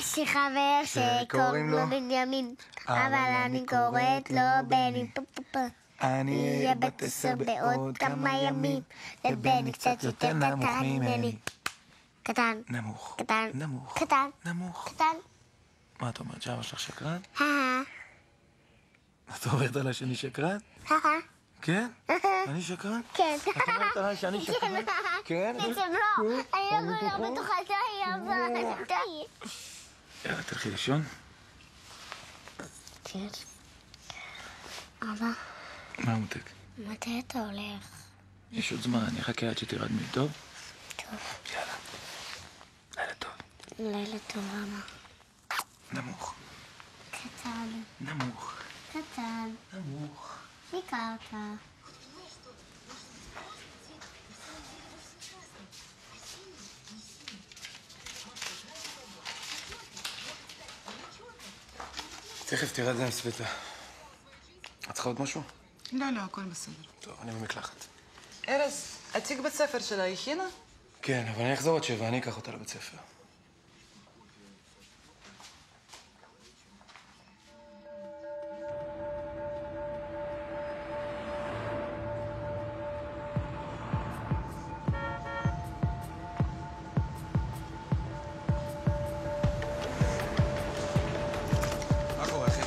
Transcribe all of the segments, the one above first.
יש לי חבר שקוראים לו בנימין, אבל אני קוראת לו בני. אני אהיה בת 10 בעוד כמה ימים, ובני קצת יותר קטן ממני. קטן. נמוך. קטן. נמוך. קטן. נמוך. קטן. מה את אומרת, שאבא שלך שקרן? הא. את אומרת עליי שאני שקרן? הא. כן? אני שקרן? כן. את אומרת עליי שאני שקרן? כן? בעצם לא. אני לא בטוחה שהיא אבל די. יאללה, תלכי לישון. כן. אבא, מה מותק? מתי אתה הולך? יש עוד זמן, אני אחכה עד שתירד מי, טוב? טוב. יאללה. לילה טוב. לילה טוב, אבא. נמוך. קטן. נמוך. קטן. נמוך. שיקרת. תכף תירד להם סוויטה. את צריכה עוד משהו? לא, הכל בסדר. טוב, אני במקלחת. ארז, התיק בית ספר שלה הכינה? כן, אבל אני אחזור עד 7, אני אקח אותה לבית ספר. מה קורה, אחי?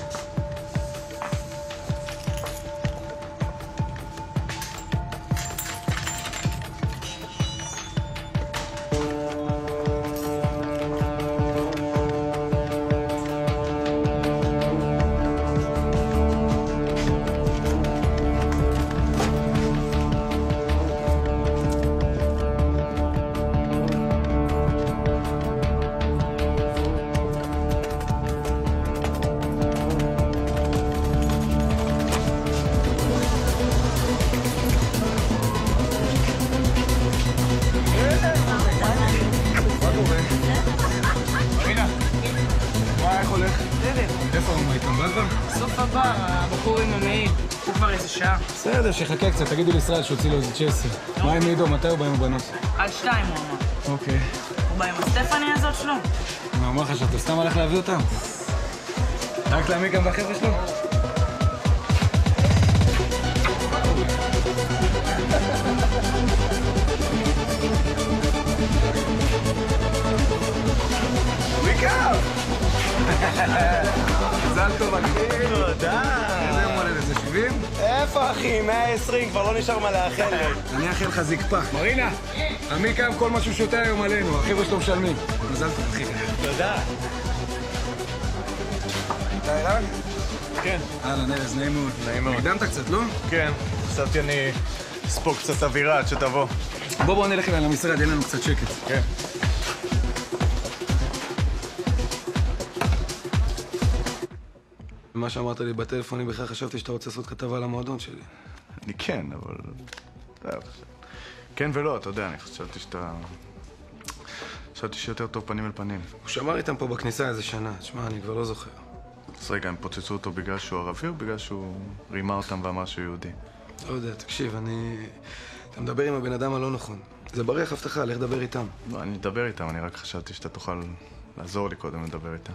איפה הוא? מה התנבא כבר? סוף הבא, הבחור עם המעיל. הוא כבר איזה שעה. בסדר, שיחכה קצת, תגידו לישראל שהוציא לו איזה צ'סר. מה עם עידו? מתי הוא בא עם הבנות? על 2 הוא אמר. אוקיי. הוא בא עם הסטפני הזאת שלו? מה חשבת? סתם הלך להביא אותם? רק לעמיקם והחבר'ה שלו? עמיקם! מזל טוב, אחי. תודה. איזה יום הולדת? זה 70? איפה אחי? 120, כבר לא נשאר מה לאחל לי. אני אאחל לך זקפה. מרינה, עמיקם כל מה שהוא שותה היום עלינו, החבר'ה שלו משלמים. מזל טוב, אחי. תודה. אתה ערן? כן. אהלן, ארז, נעים מאוד. נעים מאוד. הקדמת קצת, לא? כן. חשבתי אני אספוג קצת אווירה עד שתבוא. בוא נלך אליי למשרד, אין לנו קצת שקט. כן. מה שאמרת לי בטלפון, אני בכלל חשבתי שאתה רוצה לעשות כתבה על המועדון שלי. אני כן, אבל... כן ולא, אתה יודע, אני חשבתי שיותר טוב פנים אל פנים. הוא שמר איתם פה בכניסה איזה שנה, תשמע, אני כבר לא זוכר. אז רגע, הם פוצצו אותו בגלל שהוא ערבי או בגלל שהוא רימה אותם ואמר שהוא יהודי? לא יודע, תקשיב, אתה מדבר עם הבן אדם הלא נכון. זה בריח הבטחה, לך דבר איתם. לא, אני אדבר איתם, אני רק חשבתי שאתה תוכל לעזור לי קודם לדבר איתם.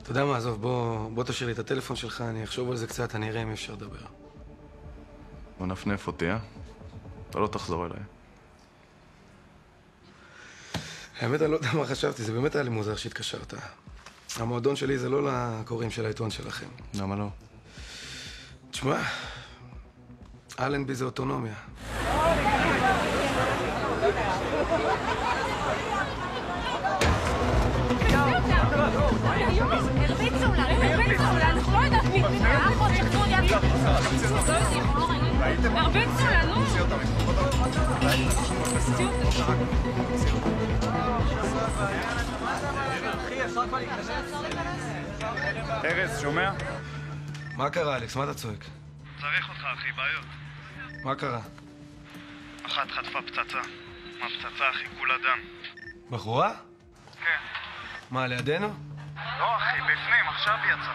אתה יודע מה, עזוב, בוא תשאיר לי את הטלפון שלך, אני אחשוב על זה קצת, אני אראה אם אפשר לדבר. בוא נפנף אותי, אה? אתה לא תחזור אליי. האמת, אני לא יודע מה חשבתי, זה באמת היה לי מוזר שהתקשרת. המועדון שלי זה לא לקוראים של העיתון שלכם. למה לא? תשמע, אלנבי זה אוטונומיה. הרביצו לה, אנחנו לא יודעת מי, האחות שחזור יד. הרביצו לה, נו. ארז, שומע? מה קרה, אלכס? מה אתה צועק? צריך אותך, אחי, בעיות. מה קרה? אחת חטפה פצצה. מהפצצה, אחי, כולה דם. בחורה? כן. מה, לידינו? לא, אחי, בפנים, עכשיו יצא.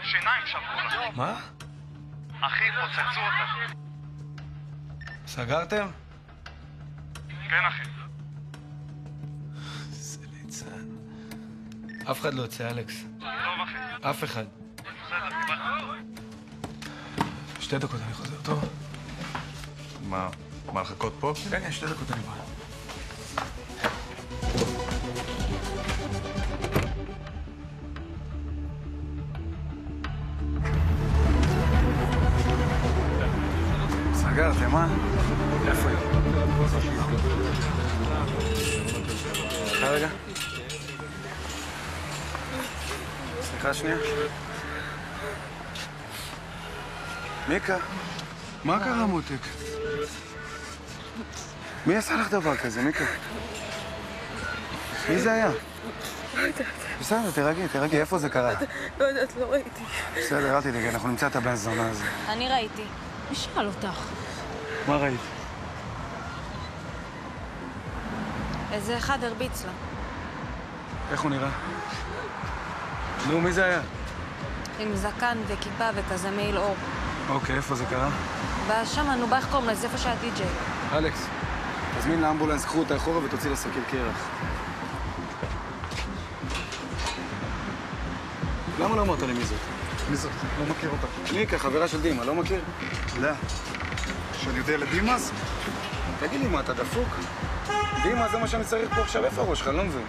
שיניים שברו לה. מה? אחי, פוצצו אותה. סגרתם? כן, אחי. זה ליצן. אף אחד לא יוצא, אלכס. טוב, אחי. אף אחד. בסדר, קיבלת. 2 דקות אני חוזר, טוב? מה לחכות פה? כן, 2 דקות אני בא. סגרתם, אה? איפה היא? רגע. סליחה שנייה. מיקה, מה קרה מותק? מי עשה לך דבר כזה, מיקה? מי זה היה? לא יודעת. בסדר, תרגי, איפה זה קרה? לא יודעת, לא ראיתי. בסדר, אל תדאגי, אנחנו נמצא את הבן זונה הזה. אני ראיתי. מי שאל אותך? מה ראית? איזה אחד הרביץ לה. איך הוא נראה? נו, מי זה היה? עם זקן וכיפה וכזה מעיל אור. אוקיי, איפה זה קרה? ושמה, נו, איך קוראים לזה? איפה שהיה די-ג'יי. אלכס, תזמין לאמבולנס, קחו אותה אחורה ותוציא לסקר קרח. למה לא אמרת לי מי זאת? מי זאת? לא מכיר אותה. מיקה, חברה של דימה, לא מכיר? לא. שאני יודע לדימאס? תגיד לי, מה, אתה דפוק? דימה, זה מה שאני צריך פה עכשיו, איפה הראש שלך? לא מבין.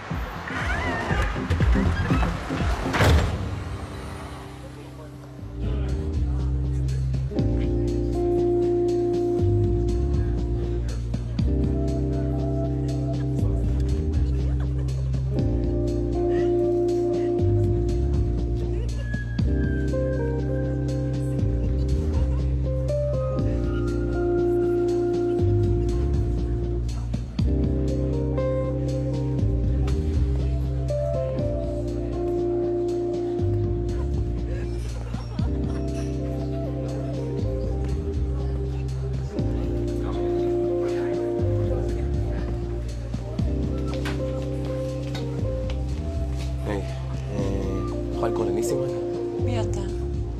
מי אתה?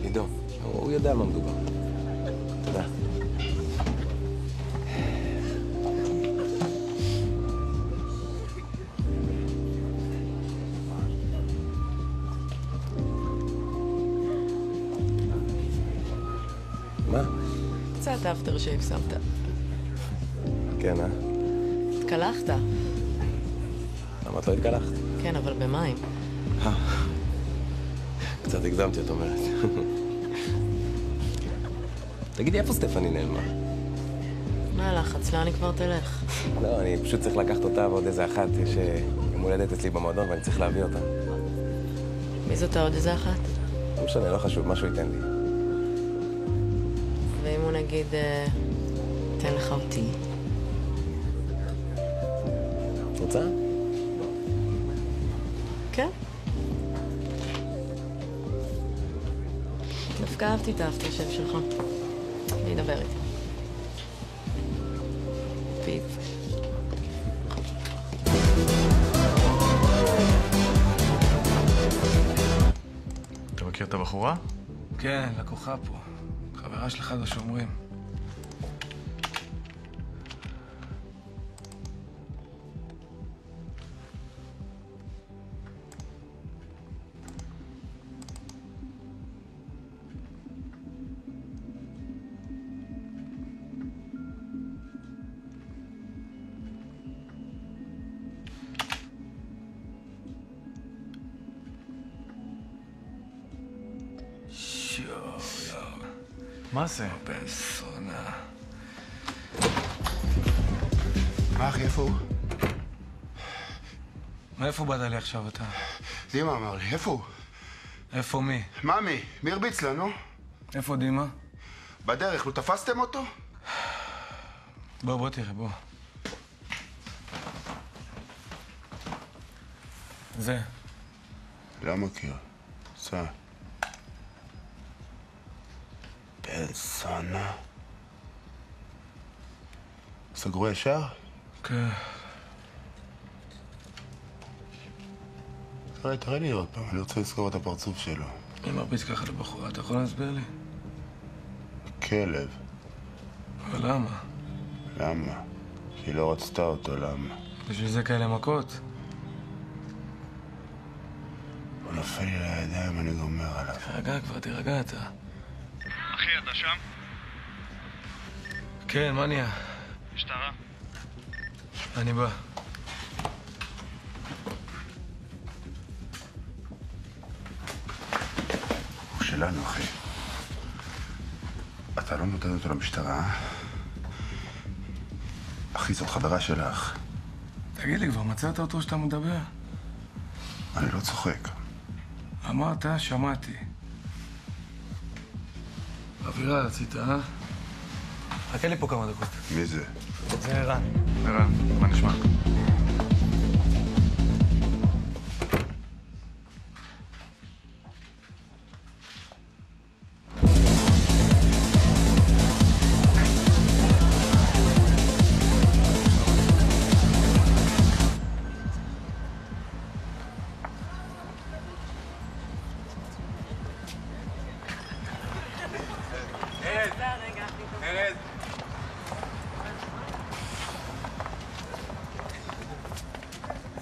עידו, הוא יודע מה מדובר. תודה. מה? קצת אפטר שייב שמת. כן, אה? התקלחת. למה את לא התקלחת? כן, אבל במים. קצת הקדמתי, את אומרת. תגידי, איפה סטפני נעלמה? מה הלחץ? לאן היא כבר תלך? לא, אני פשוט צריך לקחת אותה ועוד איזה אחת. יש יום הולדת אצלי במועדון ואני צריך להביא אותה. מי זאת עוד איזה אחת? לא משנה, לא חשוב, משהו ייתן לי. ואם הוא נגיד, תן לך אותי. רוצה? כן. דווקא אהבתי את האפטר שייב שלך. אני אדבר איתי. פיפ. אתה מכיר את הבחורה? כן, לקוחה פה. חברה של אחד השומרים. מה זה? בן סונה. מה אחי, איפה הוא? מאיפה באת לי עכשיו אתה? דימה אמר לי, איפה הוא? איפה מי? ממי, מי הרביץ לנו? איפה דימה? בדרך, לא תפסתם אותו? בוא תראה, בוא. זה. לא מכיר. סע. בן סונה. סגרו ישר? כן. תראה לי עוד פעם, אני רוצה לזכור את הפרצוף שלו. מי מרביץ ככה לבחורה, אתה יכול להסביר לי? כלב. אבל למה? למה? כי לא רצתה אותו, למה? בשביל זה כאלה מכות? נופל לי לידיים, אני גומר עליו. תירגע כבר, תירגע אתה. אחי, אתה שם? כן, מה נהיה? משטרה. אני בא. הוא שלנו, אחי. אתה לא נותן אותו למשטרה? אחי, זאת חברה שלך. תגיד לי, כבר מצאת אותו שאתה מדבר? אני לא צוחק. אמרת, שמעתי. אווירה רצית, אה? חכה לי פה כמה דקות. מי זה? זה ערן. ערן, מה נשמע?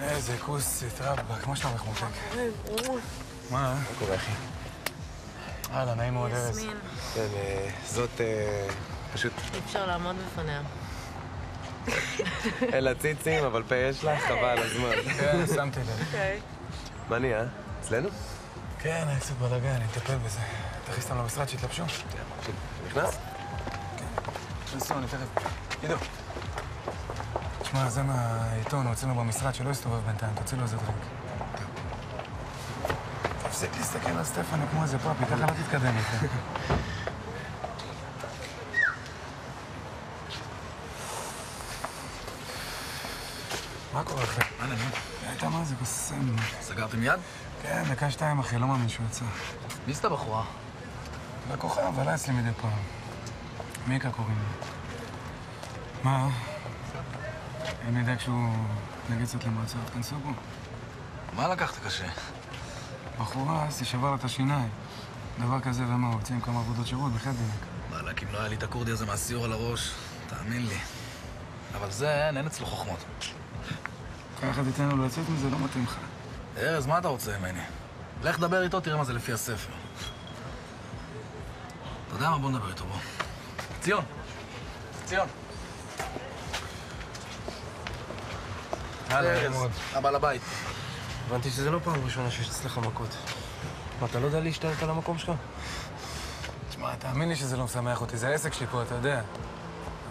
איזה כוסית, רבא, כמו שאתה הולך מותק. מה? מה קורה, אחי? הלאה, נעים מאוד, ארז. כן, זאת פשוט... אי אפשר לעמוד בפניה. אין לה ציצים, אבל פה יש לך, חבל על הזמן. כן, שמתי לב. מה נהיה? אצלנו? כן, היה קצת בלגן, אני אטפל בזה. תכניס אותם למשרד שיתלבשו. נכנס? תכנסו, אני תכף. עידו. תשמע, זה מהעיתון, הוא אצלנו במשרד, שלא יסתובב בינתיים, תוציא לו איזה דרינק. תפסיק להסתכל על סטפני כמו איזה פאפי, ככה לא תתקדם איתה. מה קורה אחי? מה נעים? הייתה מה זה קוסם. סגרתם יד? כן, דקה שתיים אחי, לא מאמין שהוא יצא. מי זאת הבחורה? לקוחה, עלה אצלי מדי פעם. מיקה קוראים לי. מה? אני יודע כשהוא נגיד קצת למועצה, תכנסו בו. מה לקחת קשה? בחורה, אז תשבר לה את השיניים. דבר כזה ומה, הוצאים כמה עבודות שירות בחדק. וואלק, אם לא היה לי את הכורדי הזה מהסיור על הראש, תאמין לי. אבל זה, אין אצלו חוכמות. ככה תיתן לו לצאת מזה, לא מתאים לך. ארז, מה אתה רוצה ממני? לך דבר איתו, תראה מה זה לפי הספר. אתה יודע מה? בוא נדבר איתו, בוא. ציון! ציון! ארז, הבעל הבית. הבנתי שזה לא פעם ראשונה שיש אצלך מכות. מה, אתה לא יודע להשתלט על המקום שלך? תשמע, תאמין לי שזה לא משמח אותי, זה העסק שלי פה, אתה יודע.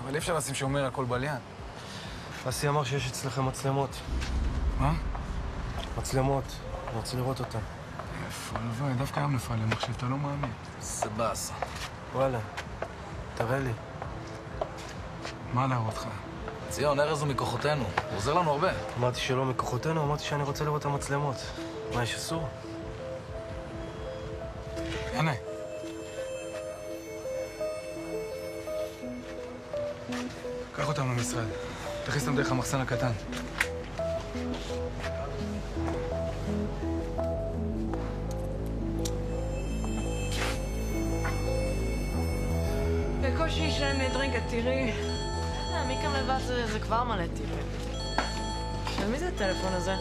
אבל אי אפשר לשים שומר על כל בליין. אסי אמר שיש אצלכם מצלמות. מה? מצלמות, אני רוצה לראות אותן. איפה, הלוואי, דווקא היום נפל למחשב, אתה לא מאמין. זה באס. וואלה, תראה לי. מה להראות לך? ציון, ארז הוא מכוחותינו, הוא עוזר לנו הרבה. אמרתי שלא מכוחותינו, אמרתי שאני רוצה לראות את המצלמות. מה, יש אסור? הנה. קח אותם למשרד. תכניס אותם דרך המחסן הקטן. בקושי יש להם דרינק, תראי. מיקה לבד זה כבר מלא טיפים. של מי זה הטלפון הזה?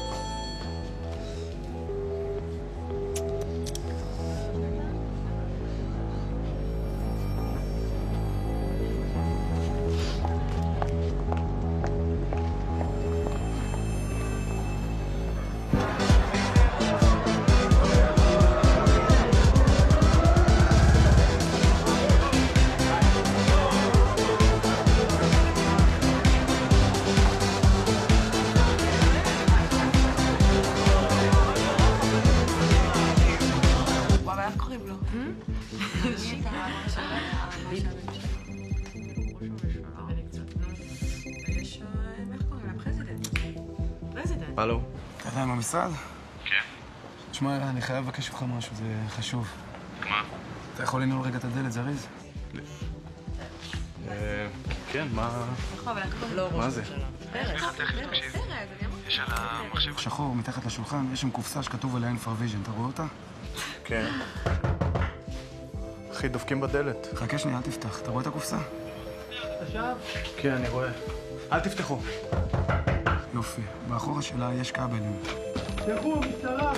הלו? אתה עדיין במשרד? כן. תשמע, אני חייב לבקש ממך משהו, זה חשוב. מה? אתה יכול לנעול רגע את הדלת, זריז? כן, מה... מה זה? סליחה, תכף תקשיב. יש על המחשב. שחור, מתחת לשולחן, יש שם קופסה שכתוב עליה אינפרוויז'ן, אתה רואה אותה? כן. אחי, דופקים בדלת. חכה שנייה, אל תפתח. אתה רואה את הקופסה? כן, אני רואה. אל תפתחו. יופי. באחורה שלה יש כבלים. תפתחו, משטרה!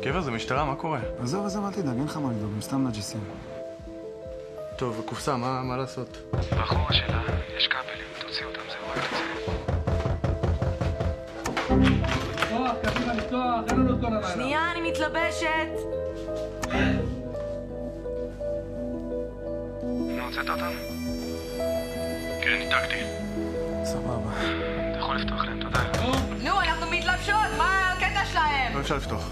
גבר, זה משטרה, מה קורה? עזוב, אל תדאג, אין לך מה לדאוג, הם סתם נג'סים. טוב, וקופסה, מה לעשות? באחורה שלה יש כבלים, תוציא אותם, זהו, רק תוציא. שנייה, אני מתלבשת. הוצאת אותם? כן, ניתקתי. סבבה. אתה יכול לפתוח להם, תודה. נו, אנחנו מתלבשות, מה הקטע שלהם? לא אפשר לפתוח.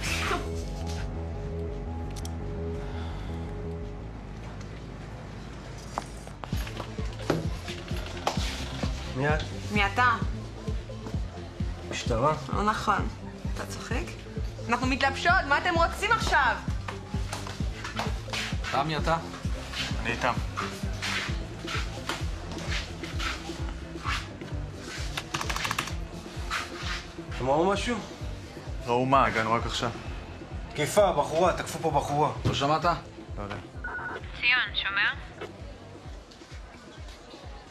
מי את? מי אתה? משטרה? לא נכון. אתה צוחק? אנחנו מתלבשות, מה אתם רוצים עכשיו? מי אתה? אני איתם. הם ראו משהו? ראו מה? הגענו רק עכשיו. תקיפה, בחורה, תקפו פה בחורה. לא שמעת? לא יודע. ציון, שומע?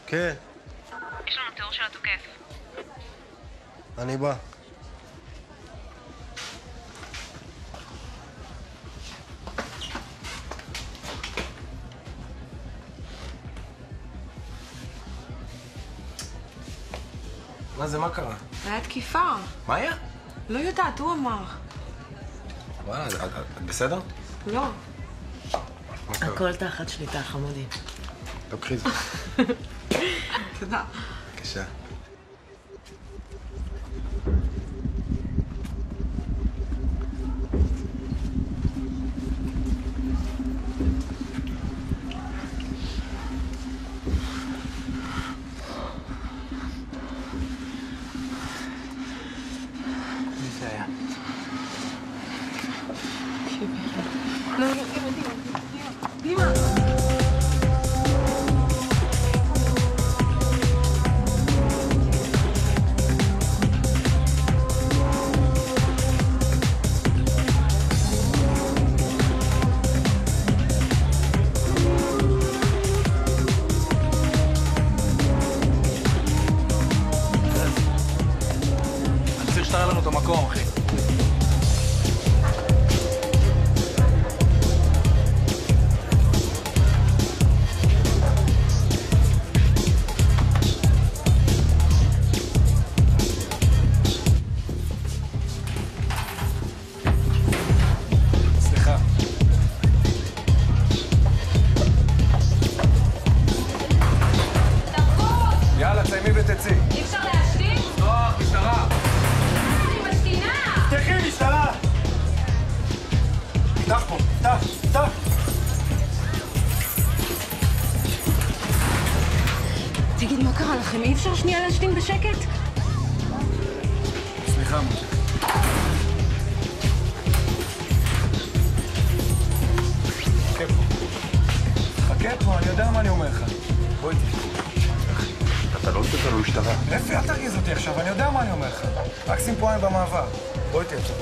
כן, יש לנו תיאור של התוקף. אני בא. מה זה, מה קרה? היה תקיפה. מה היה? לא יודעת, הוא אמר. וואלה, את בסדר? לא. מה קרה? הכל תחת שליטה, חמודי. לא קחי זה. תודה. בבקשה. אני צריך שתראה לנו את המקום, אחי. סליחה. יאללה, תסיימי ותצאי. אי אפשר להשתין? לפתוח, משטרה! אני משתינה! תקחי, משטרה! פתח פה, פתח! תגיד, מה קרה לכם? אי אפשר שנייה להשתין בשקט? סליחה, משה. חכה פה. חכה פה, אני יודע מה אני אומר לך. בואי איתי. אתה לא רוצה אותנו משטרה. אפי, אל תרגיז אותי עכשיו, אני יודע מה אני אומר לך. רק שים פה עין במעבר. בואי איתי עכשיו.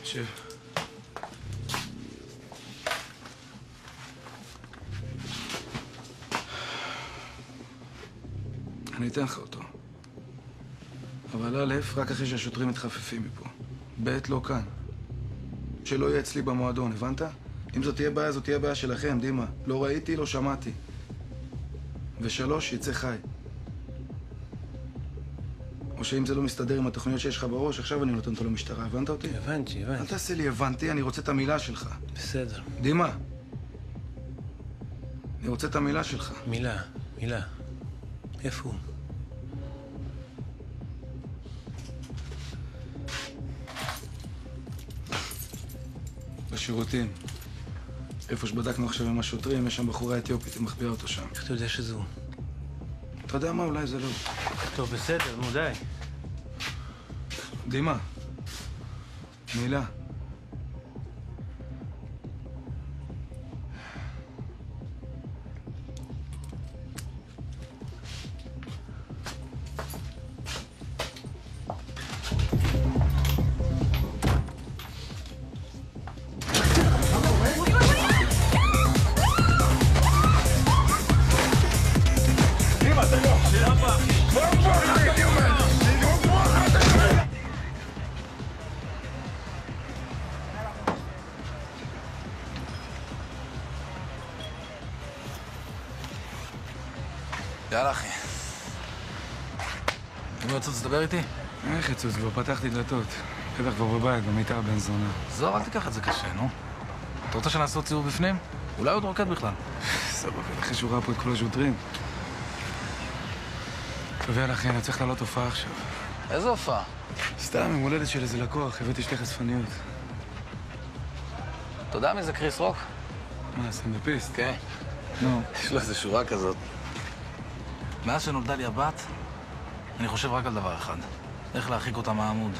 שב. אני אתן לך אותו. אבל א', רק אחרי שהשוטרים מתחפפים מפה. ב', לא כאן. שלא יהיה אצלי במועדון, הבנת? אם זאת תהיה בעיה, זאת תהיה בעיה שלכם, דימה. לא ראיתי, לא שמעתי. ושלוש, יצא חי. או שאם זה לא מסתדר עם התוכניות שיש לך בראש, עכשיו אני נותן אותו למשטרה, הבנת אותי? הבנתי. אל תעשה לי הבנתי, אני רוצה את המילה שלך. בסדר. דימה. אני רוצה את המילה שלך. מילה. איפה הוא? בשירותים. איפה שבדקנו עכשיו עם השוטרים, יש שם בחורה אתיופית, היא מחביאה אותו שם. איך אתה יודע שזה הוא? אתה יודע מה? אולי זה לא. טוב, בסדר, נו די. דימה. מילה. יאללה, אחי. אם הוא יצוץ, תדבר איתי? איך יצוץ? כבר פתחתי דלתות. בטח כבר בבית, במיטה בן זונה. זו, אל תיקח את זה קשה, נו. אתה רוצה שנעשות סיבוב בפנים? אולי עוד רוקד בכלל. סבבה, אחרי שהוא ראה פה את כל השוטרים. טוב, יאללה, אחי, אני צריך לעלות הופעה עכשיו. איזה הופעה? סתם, עם הולדת של איזה לקוח, הבאתי 2 חשפניות. אתה יודע מי זה קריס רוק? מה, סטנדאפיסט? כן. נו. יש לו איזו שורה כזאת. מאז שנולדה לי הבת, אני חושב רק על דבר אחד. איך להרחיק אותה מהעמוד.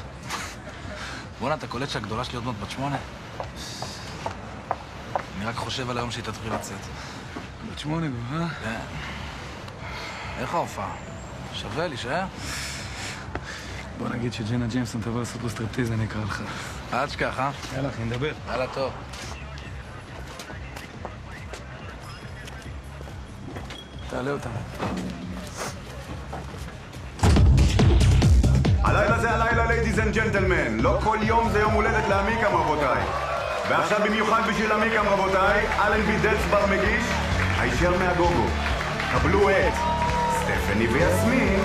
בוא'נה, אתה קולט שהגדולה שלי עוד מעט בת 8? אני רק חושב על היום שהיא תתחיל לצאת. בת 8 כבר, אה? כן. איך ההופעה? שווה, להישאר? בוא נגיד שג'נה ג'יימסון תבוא לעשות לו סטריפטיז, אני אקרא לך. אל תשכח, אה? יאללה, אחי, נדבר. יאללה, טוב. תעלה אותנו. הלילה זה הלילה, ladies and gentlemen. לא כל יום זה יום הולדת לעמיקם, רבותיי. ועכשיו במיוחד בשביל עמיקם, רבותיי, אלן בי דלצבר מגיש, הישר מהגוגו. קבלו את סטפני ויסמין.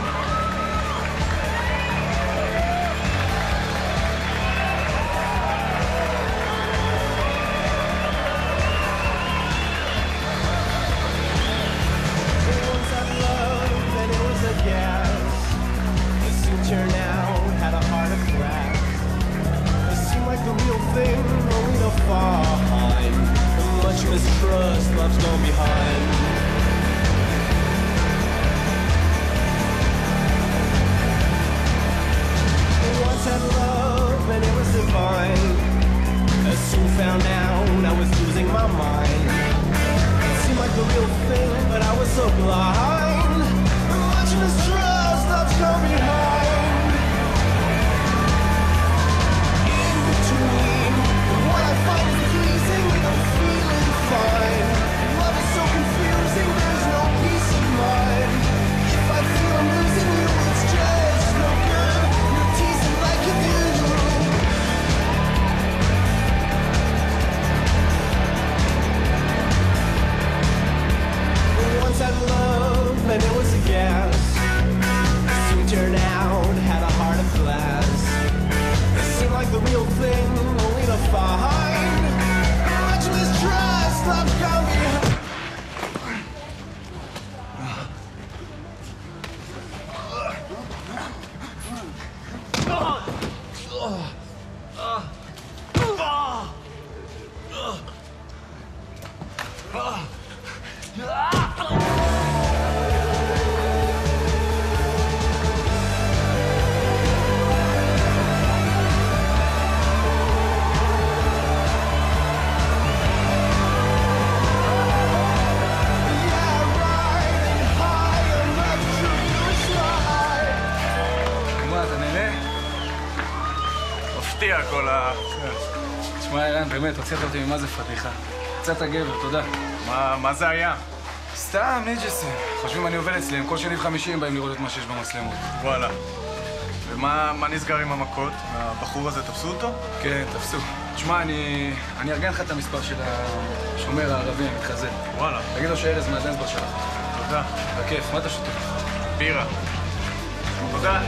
Mistrust, love's gone behind. Once had love and it was divine. I soon found out I was losing my mind. It seemed like the real thing, but I was so blind. Much mistrust, love's gone behind. In between, what I find is pleasing, I'm feeling fine. Love is so confusing, there's no peace of mind. If I feel I'm losing you, it's just no good. You're teasing like you do. Once I loved, and it was a gas. Soon turned out, had a heart of glass. It seemed like the real thing, only to find much mistrust, love's gone behind. תשמע, אילן, באמת, הוצאת אותי ממה זה פתיחה. יצאת גבר, תודה. מה זה היה? סתם, ניג'סים. חושבים אני עובד אצלם, כל שני ו50 באים לראות את מה שיש במצלמות. וואלה. ומה נסגר עם המכות? הבחור הזה תפסו אותו? כן, תפסו. תשמע, אני ארגן לך את המספר של השומר הערבי, המתחזה. וואלה. תגיד לו שארז מהדנסבר שלך. תודה. בכיף, מה אתה שותה? בירה. תודה.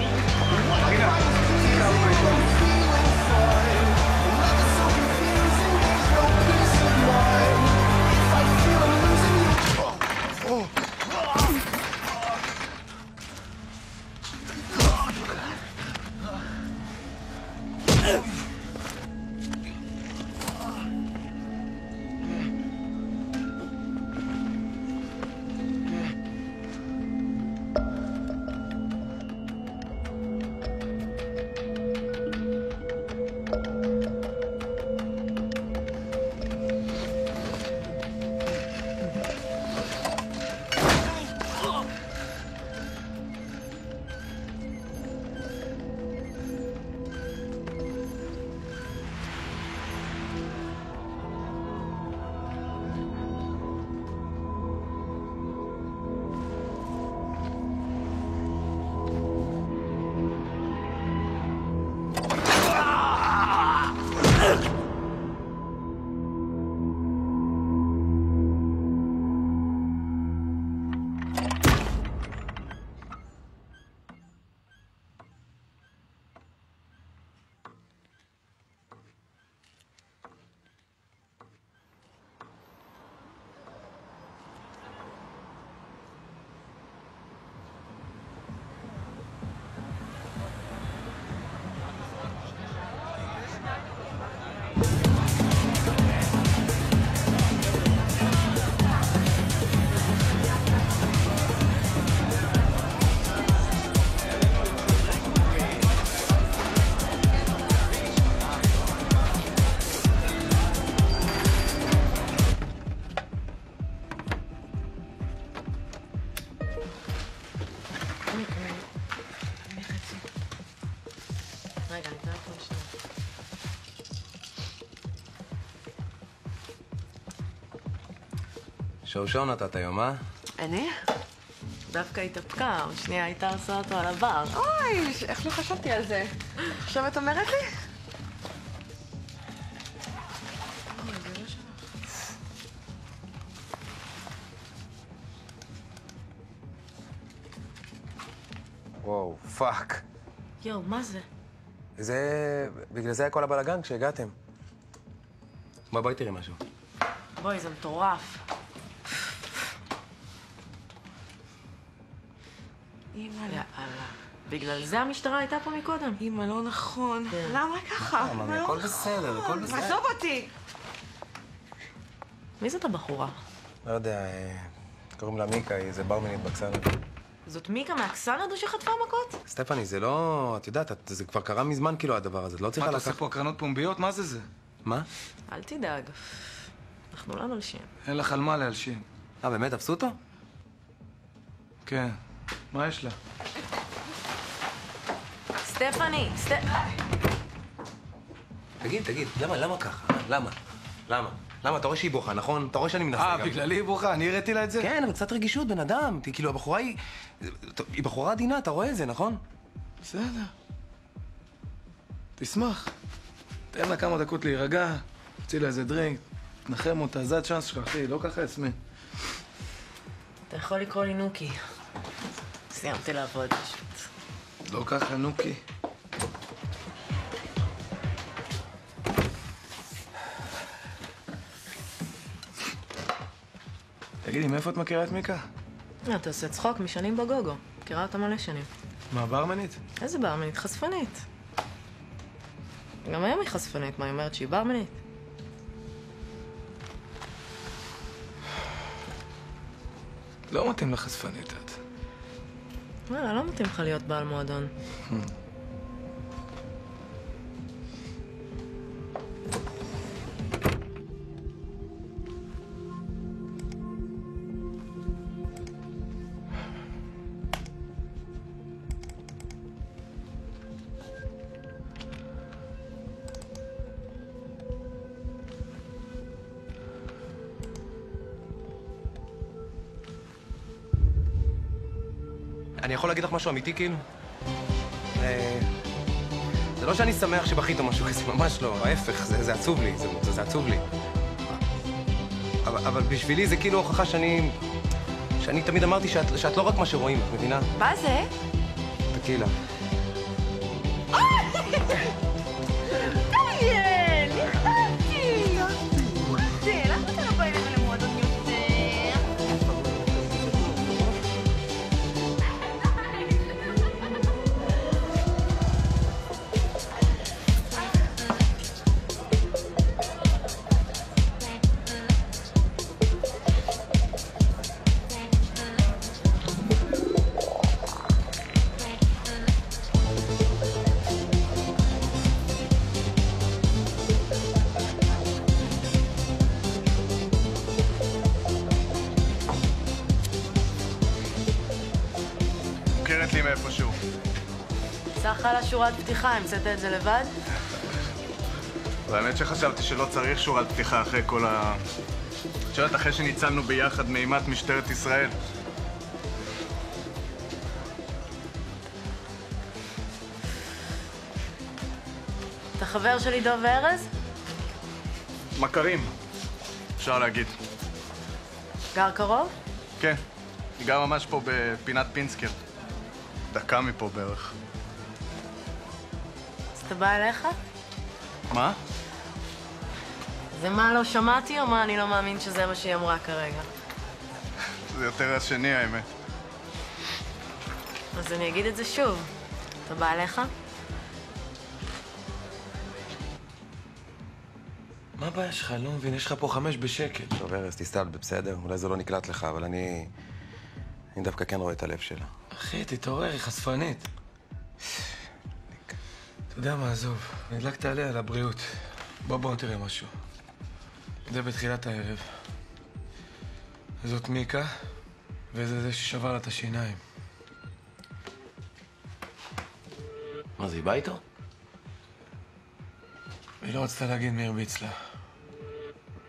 שואו נתת היום, אה? אני? דווקא התאפקה, עוד שנייה הייתה עושה אותו על הבר. אוי, איך לא חשבתי על זה? עכשיו את אומרת לי? וואו, פאק. יואו, מה זה? בגלל זה היה כל הבלגן כשהגעתם. בואי תראי משהו. בואי, זה מטורף. אמא, יאללה. בגלל זה המשטרה הייתה פה מקודם. אמא, לא נכון. למה ככה? מאמי, הכל בסדר, הכל בסדר. עזוב אותי! מי זאת הבחורה? לא יודע, קוראים לה מיקה, היא איזה ברמנית בקסנת. זאת מיקה מהקסנדו שחטפה מכות? סטפני, זה לא... את יודעת, זה כבר קרה מזמן כאילו הדבר הזה, את לא צריכה מה, אתה עושה פה הקרנות פומביות? מה זה? מה? אל תדאג. אנחנו לא נלשים. אין לך על מה להלשין. באמת, תפסו אותו? כן. מה יש לה? סטפני, תגיד, למה ככה? למה? אתה רואה שהיא בוכה, נכון? אתה רואה שאני מנסה גם. בגללי היא בוכה? אני הראיתי לה את זה? כן, אבל קצת רגישות, בן אדם. כאילו, הבחורה היא בחורה עדינה, אתה רואה את זה, נכון? בסדר. תשמח. תן לה כמה דקות להירגע, תוציא לה איזה דרינק, תנחם אותה, זה הצ'אנס שלך, אחי, לא ככה עצמי. אתה יכול לקרוא לי נוקי. סיימתי לעבוד פשוט. לא ככה, נוקי. תגידי, מאיפה את מכירה את מיקה? אתה עושה צחוק משנים בגוגו. מכירה אותה מלא שנים. מה, ברמנית? איזה ברמנית? חשפנית. גם היום היא חשפנית, מה היא אומרת שהיא ברמנית? לא מתאים לחשפנית את. וואלה, לא מתאים לך להיות בעל מועדון. אני יכול להגיד לך משהו אמיתי, כאילו? זה לא שאני שמח שבכית או משהו, זה ממש לא, ההפך, זה עצוב לי, זה עצוב לי. אבל בשבילי זה כאילו הוכחה שאני תמיד אמרתי שאת לא רק מה שרואים, את מבינה? מה זה? טקילה. דניאל! נכנסתי! למה אתה לא בא אלינו למועדון יותר? מוכרת לי מאיפשהו. סך על השורת פתיחה, המצאת את זה לבד? והאמת שחשבתי שלא צריך שורת פתיחה אחרי כל ה... את יודעת, אחרי שניצלנו ביחד מאימת משטרת ישראל. אתה חבר שלי דוב וארז? מכרים, אפשר להגיד. גר קרוב? כן, היא גר ממש פה בפינת פינסקר. דקה מפה בערך. אז אתה בא אליך? מה? זה מה לא שמעתי או מה אני לא מאמין שזה מה שהיא אמרה כרגע? זה יותר השני, האמת. אז אני אגיד את זה שוב. אתה בא אליך? מה הבעיה שלך? אני לא מבין, יש לך פה 5 בשקט. טוב, ארז, תסתלבט, בסדר? אולי זה לא נקלט לך, אבל אני דווקא כן רואה את הלב שלה. אחי, תתעורר, היא חשפנית. אתה יודע מה, עזוב. נדלקת עליה על הבריאות. בוא תראה משהו. זה בתחילת הערב. זאת מיקה, וזה זה ששבר לה את השיניים. מה זה, היא באה איתו? היא לא רצתה להגיד מי הרביץ לה.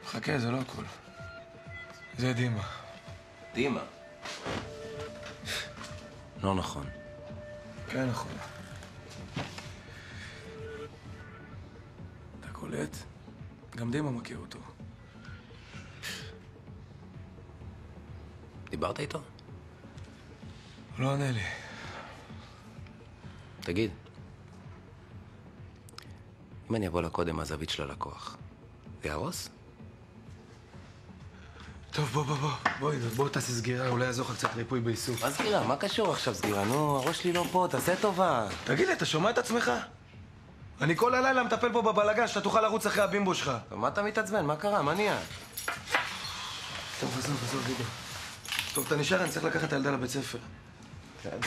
חכה, זה לא הכל. זה דימה. דימה? לא נכון. כן, נכון. אתה קולט? גם דימה מכיר אותו. דיברת איתו? הוא לא עונה לי. תגיד, אם אני אבוא לקודם מהזווית של הלקוח, זה יהרוס? טוב, בוא תעשה סגירה, אולי יעזור לך קצת ריפוי בעיסוק. מה סגירה? מה קשור עכשיו סגירה? נו, הראש שלי לא פה, תעשה טובה. תגיד לי, אתה שומע את עצמך? אני כל הלילה מטפל פה בבלגן, שאתה תוכל לרוץ אחרי הבימבו שלך. טוב, מה אתה מתעצבן? מה קרה? מה נהיה? טוב, עזוב, גידו. טוב, אתה נשאר, אני צריך לקחת את הילדה לבית ספר. בסדר.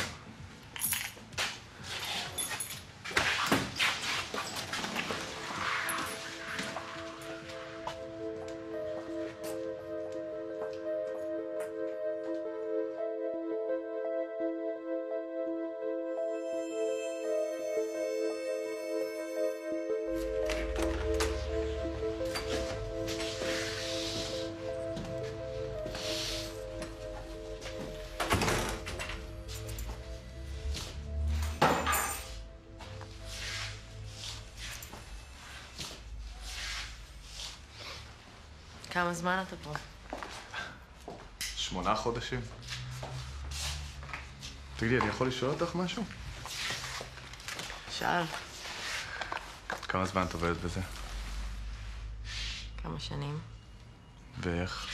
כמה זמן אתה פה? 8 חודשים. תגידי, אני יכול לשאול אותך משהו? שאל. כמה זמן את עובדת בזה? כמה שנים. ואיך?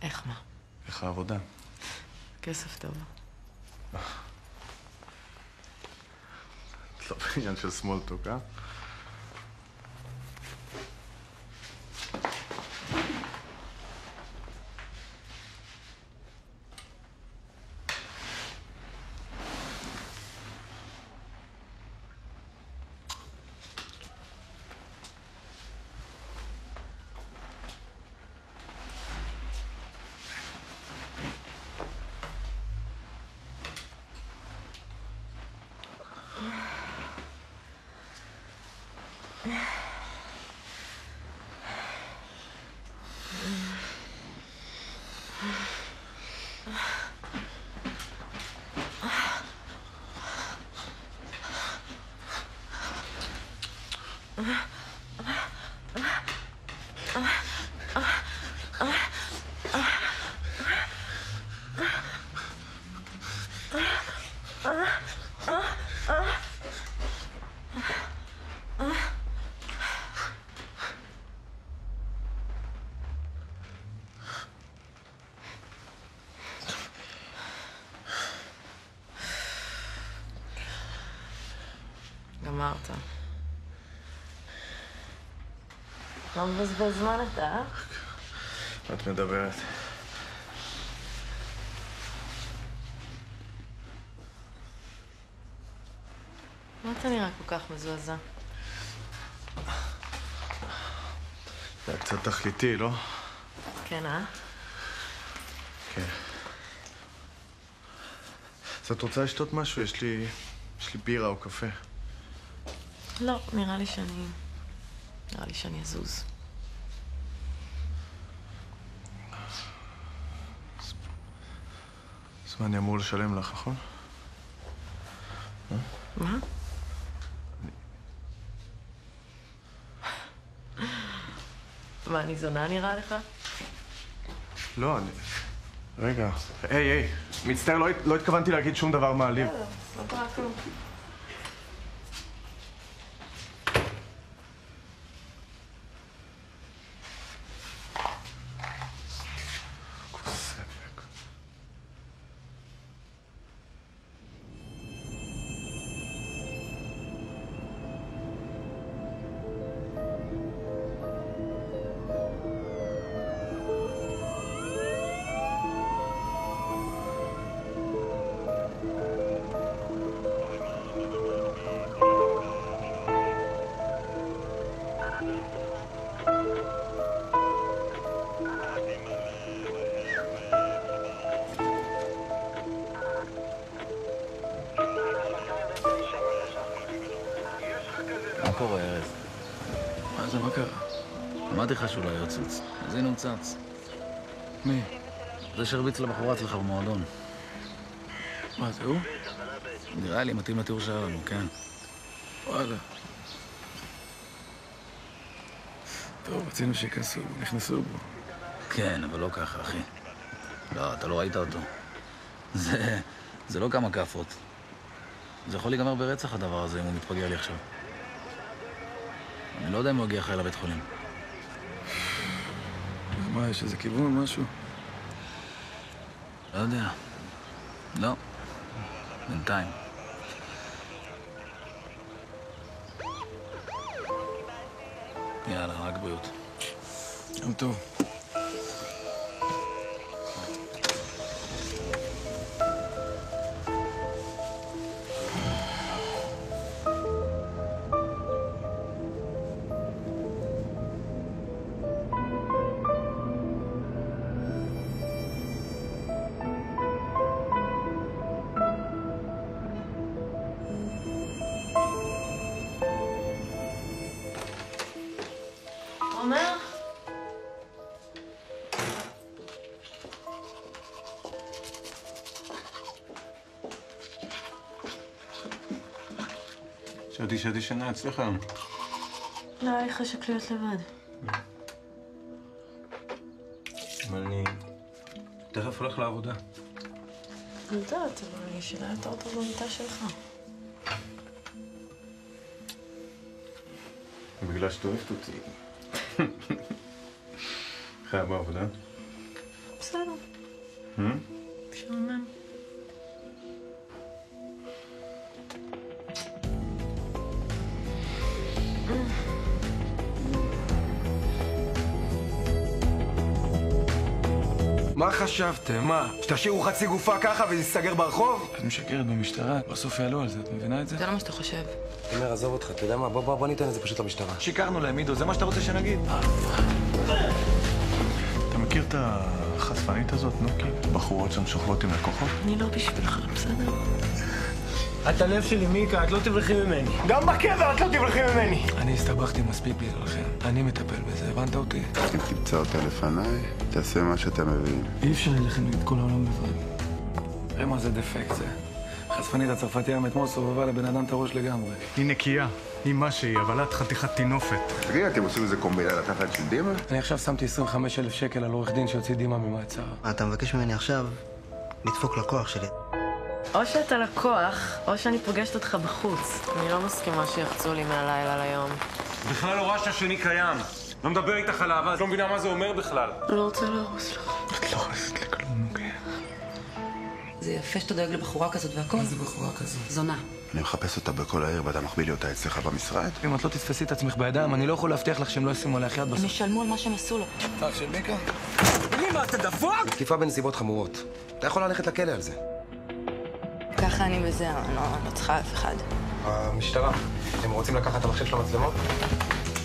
איך מה? איך העבודה? כסף טוב. את לא בעניין של סמולטוק, אה? גמרת. לא מבזבז זמן אתה, אה? את מדברת. מה אתה נראה כל כך מזועזע? זה היה קצת תכליתי, לא? כן, אה? כן. אז את רוצה לשתות משהו? יש לי בירה או קפה. לא, נראה לי שאני אזוז. אז מה, אני אמור לשלם לך, נכון? מה? מה, אני זונה נראה לך? לא, אני... רגע. היי, מצטער, לא התכוונתי להגיד שום דבר מעליב. לא קרה כלום. אמרתי לך שהוא לא ירצוץ. אז הנה הוא צץ. מי? זה שהרביץ לבחורה אצלך במועדון. מה, זה הוא? נראה לי מתאים לתיאור שהיה לנו, כן. וואלה. טוב, רצינו שיכנסו, נכנסו בו. כן, אבל לא ככה, אחי. לא, אתה לא ראית אותו. זה לא כמה כאפות. זה יכול להיגמר ברצח הדבר הזה אם הוא מתפגע לי עכשיו. אני לא יודע אם הוא הגיע אחרי לבית חולים. מה, יש איזה כיוון, משהו? לא יודע. לא. בינתיים. יאללה, רק בריאות. יום טוב. עומר? שתי שנה אצלך היום. לא, היה לי חשק להיות לבד. אבל אני תכף הולך לעבודה. אני יודעת, אבל אני ישנה יותר טוב במיטה שלך. בגלל שאת אוהבת אותי. חיה בעבודה? בסדר. משעמם. מה חשבתם? מה? שתשאירו חצי גופה ככה ונסגר ברחוב? את משקרת במשטרה, בסוף יעלו על זה, את מבינה את זה? זה לא מה שאתה חושב. תימר, עזוב אותך, אתה יודע מה? בוא ניתן את זה פשוט למשטרה. שיקרנו להם, עידו, זה מה שאתה רוצה שנגיד? אתה מכיר את החשפנית הזאת, נוקי? בחורות שם שוכבות עם לקוחות? אני לא בשבילך, בסדר? את הלב שלי, מיקה, את לא תברחי ממני. גם בקבר את לא תברחי ממני. אני הסתבכתי מספיק בגללכם. אני מטפל בזה, הבנת אותי? אם תמצא אותה לפניי, תעשה מה שאתה מבין. אי אפשר ללכת נגד כל העולם לבד. תראה מה זה דפקט זה. חשפנית הצרפתייה היום אתמול סובבה לבן אדם את הראש לגמרי. היא נקייה, היא מה שהיא, אבל את חתיכת טינופת. תגיד, אתם עושים איזה קומבינה לתחת של דימה? אני עכשיו שמתי 25,000 שקל על עורך דין שיוציא דימה ממעצר. אתה מבקש ממני עכשיו לדפוק לקוח שלי. או שאתה לקוח, או שאני פוגשת אותך בחוץ. אני לא מסכימה שיחצו לי מהלילה ליום. בכלל לא רע שהשני קיים. לא מדבר איתך על אהבה, אז לא מבינה מה זה אומר בכלל. לא רוצה להרוס לך. את לא הורסת לכלום, נוגע. זה יפה שאתה דואג לבחורה כזאת והכל. מה זה בחורה כזאת? זונה. אני מחפש אותה בכל העיר ואתה מחביא לי אותה אצלך במשרד? אם את לא תתפסי את עצמך בידיים, אני לא יכול להבטיח לך שהם לא ישימו עליך יד בסוף. הם ישלמו על מה שהם עשו לו. אח של מיקה? מה, אתה דפוק? תקיפה בנסיבות חמורות. אתה יכול ללכת לכלא על זה. ככה אני וזהו, אני לא צריכה אף אחד. המשטרה, אתם רוצים לקחת את המחשב של המצלמות?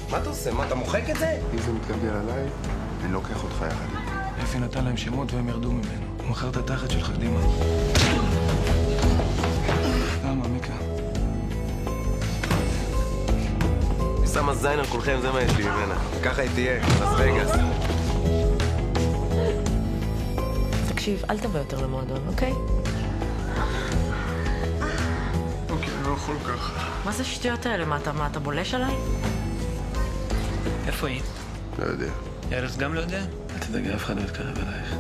מה אתה עושה? מה, אתה מוחק את זה? אם זה מתגלגל עליי, אני לוקח אותך יחד איתי. אפי נתן להם שמות והם ירדו ממנו. הוא מכר את התחת שלך, דימה. למה, מיקה? היא שמה זין על כולכם, זה מה יש לי ממנה. ככה היא תהיה, לס וגאס. תקשיב, אל תבוא יותר למועדון, אוקיי? אוקיי, אני לא יכול ככה. מה זה השטויות האלה? מה, אתה בולש עליי? איפה היא? לא יודע. ארז גם לא יודע? אל תדאגי, אף אחד לא יתקרב אלייך.